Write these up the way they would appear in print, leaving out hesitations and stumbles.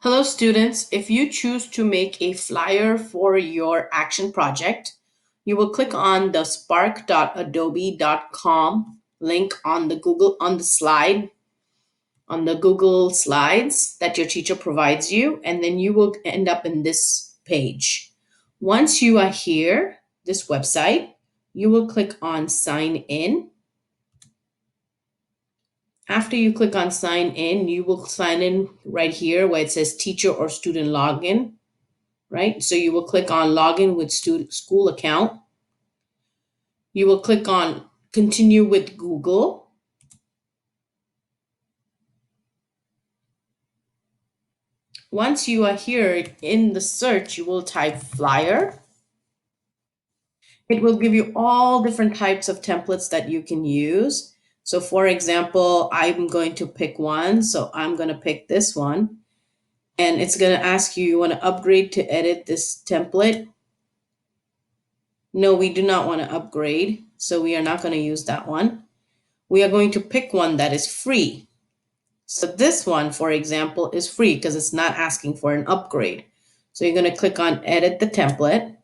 Hello, students. If you choose to make a flyer for your action project, you will click on the spark.adobe.com link on the Google Slides that your teacher provides you, and then you will end up in this page. Once you are here, this website, you will click on sign in. After you click on sign in, you will sign in right here where it says teacher or student login, right? So you will click on login with student school account. You will click on continue with Google. Once you are here in the search, you will type flyer. It will give you all different types of templates that you can use. So for example, I'm going to pick one. So I'm going to pick this one. And it's going to ask you, you want to upgrade to edit this template? No, we do not want to upgrade. So we are not going to use that one. We are going to pick one that is free. So this one, for example, is free because it's not asking for an upgrade. So you're going to click on edit the template.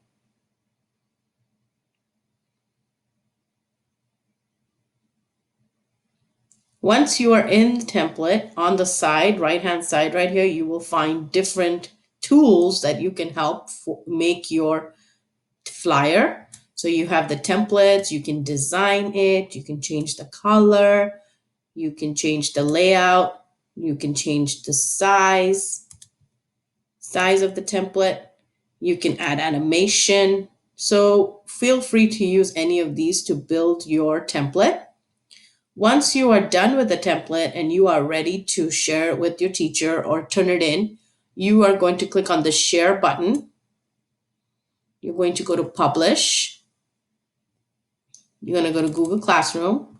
Once you are in the template, on the side, right-hand side right here, you will find different tools that you can help make your flyer. So you have the templates, you can design it, you can change the color, you can change the layout, you can change the size of the template, you can add animation. So feel free to use any of these to build your template. Once you are done with the template and you are ready to share it with your teacher or turn it in, you are going to click on the share button. You're going to go to publish. You're going to go to Google Classroom.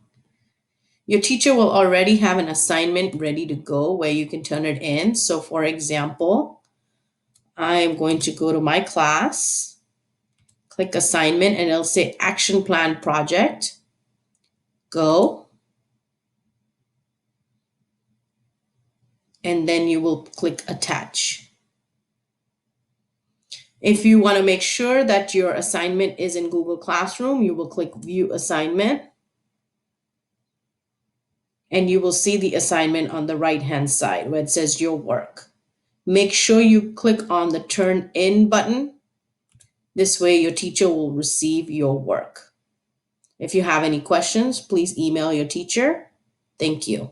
Your teacher will already have an assignment ready to go where you can turn it in. So for example, I'm going to go to my class, click assignment, and it'll say action plan project. Go. And then you will click attach. If you want to make sure that your assignment is in Google Classroom, you will click view assignment. And you will see the assignment on the right-hand side where it says your work. Make sure you click on the turn in button. This way your teacher will receive your work. If you have any questions, please email your teacher. Thank you.